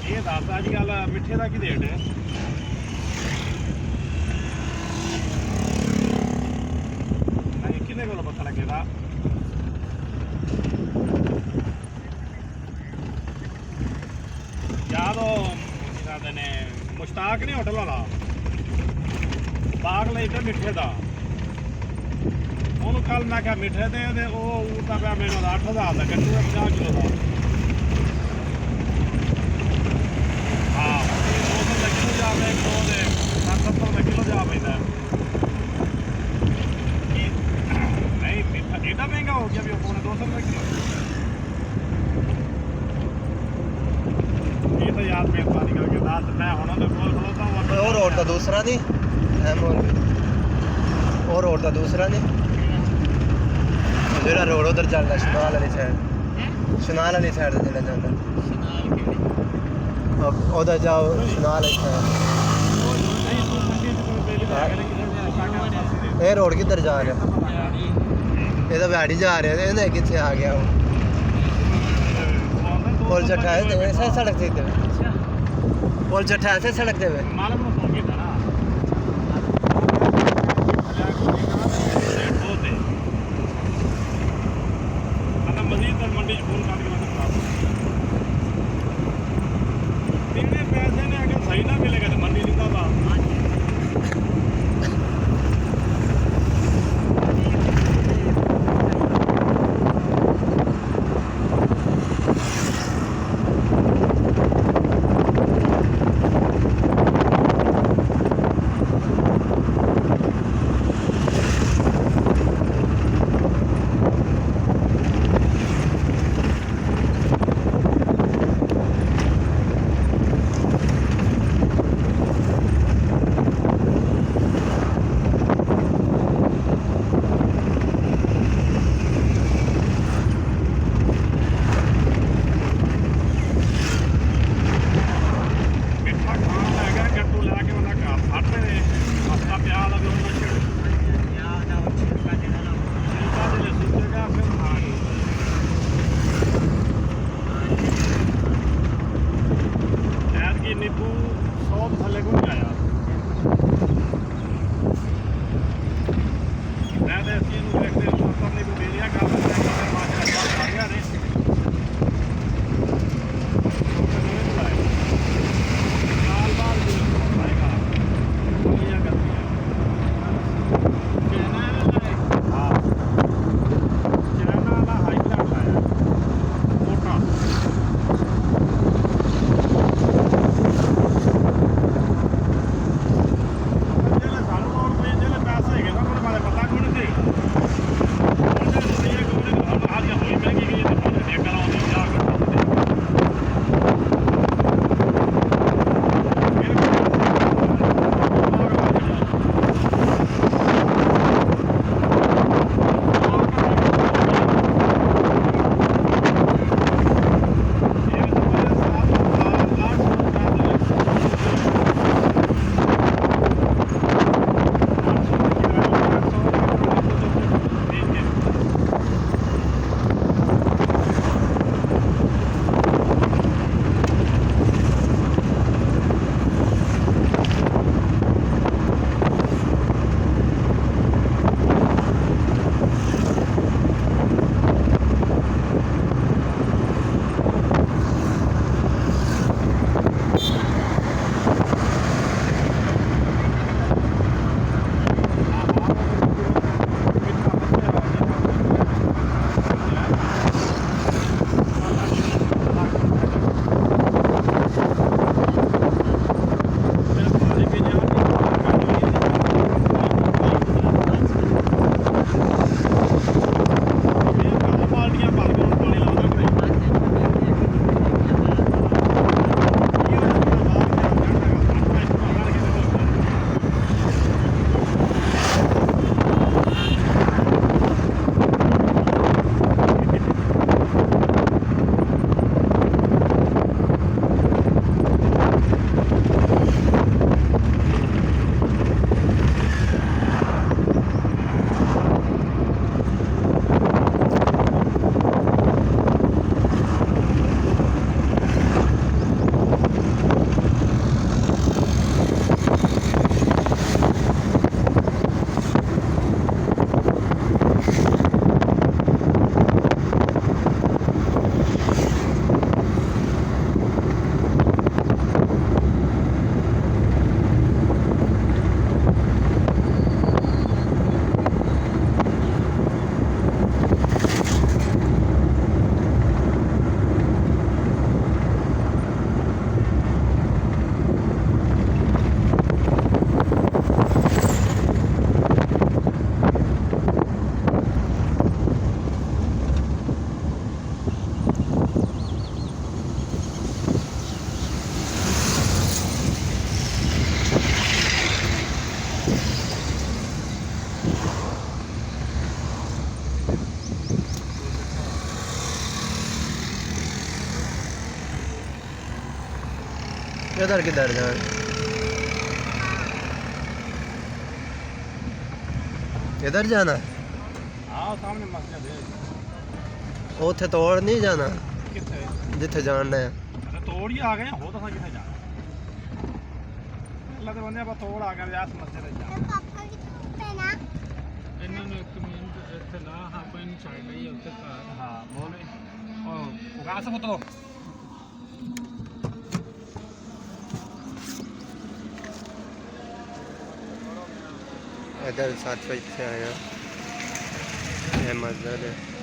ਇਹ ਦੱਸ ਅੱਜ ਕੱਲ ਮਿੱਠੇ ਦਾ ਕੀ ਰੇਟ ਹੈ? ਨਹੀਂ ਕਿੰਨੇ ਕੋਲ ਪਤਾ ਲੱਗੇਗਾ? ਯਾਦ ਉਹ ਕੀ ਕਹਿੰਦੇ ਨੇ ਮੁਸ਼ਤਾਕ ਨੇ ਹੋਟਲ ਵਾਲਾ ਬਾਗ ਲਈ ਤੇ ਮਿੱਠੇ ਦਾ ਉਹਨੂੰ ਕੱਲ ਮੈਂ ਕਿਹਾ ਮਿੱਠੇ ਦੇ ਤੇ ਉਹ ਤਾਂ ਪਿਆ ਮੈਨੂੰ 8000 ਦਾ ਕੱਟੂ 50 ਕਿਲੋ ਦਾ। ਹਾਂ 200 ਦਾ ਕਿਲੋ ਜਾਵੇ ਇੱਕ ਉਹਦੇ 70 ਦਾ ਕਿਲੋ ਜਾ ਪੈਂਦਾ। ਨਹੀਂ ਮਿੱਠਾ ਏਡਾ ਮਹਿੰਗਾ ਹੋ ਗਿਆ ਵੀ ਉਹ ਪੌਣੇ 200 ਰੁਪਏ ਕਿਲੋ। ਇਹ ਤਾਂ ਯਾਦ ਮਿਹਰਬਾਨੀ ਕਰਕੇ ਦੱਸ ਮੈਂ ਹੁਣ ਉਹਦੇ ਕੋਲ ਖਲੋਤਾ और रोड का दूसरा नहीं और रोड का दूसरा नहीं ਜਿਹੜਾ ਰੋਡ ਉਧਰ ਚੱਲਦਾ ਸ਼ਨਾਲ ਵਾਲੀ ਸਾਈਡ ਸ਼ਨਾਲ ਵਾਲੀ ਸਾਈਡ ਤੇ ਜਿਹੜਾ ਜਾਂਦਾ ਉਹਦਾ ਜਾਓ ਸ਼ਨਾਲ ਵਾਲੀ ਸਾਈਡ। ਇਹ ਰੋਡ ਕਿੱਧਰ ਜਾ ਰਿਹਾ? ਇਹ ਤਾਂ ਵੈੜੀ ਜਾ ਰਿਹਾ ਤੇ ਇਹਨੇ ਕਿੱਥੇ ਆ ਗਿਆ ਉਹ ਪੁਲ ਚੱਠਾ ਹੈ ਤੇ ਐਸੇ ਸੜਕ ਤੇ ਪੁਲ ਚੱਠਾ ਐਸੇ ਸੜਕ ਤੇ ਮਾਲਮ ਨੂੰ ਫੋਨ ਕੀਤਾ ਨਾ मजीद मंडी फोन कर तेरे पैसे ने अगर सही ना मिलेगा तो मंडी लिखा था इधर किधर जाना? इधर जाना? हाँ सामने मस्जिद है। उथे तोड़ नहीं जाना कितने जिथे जाना है। तोड़ ही आ गए हो तो कितने जाना अल्लाह के बंदे आप तोड़ आ गए व्यास मस्जिद है जाना ਇਹਨਾਂ ਨੂੰ ਇੱਕ ਮਿੰਟ ਇੱਥੇ ਲਾ ਆਪਾਂ ਇਹਨੂੰ ਛੱਡ ਲਈਏ ਉੱਥੇ ਘਰ हाँ बोले ओ कहाँ से पुत्रो इधर साथ पे आया ये मस्जिद है।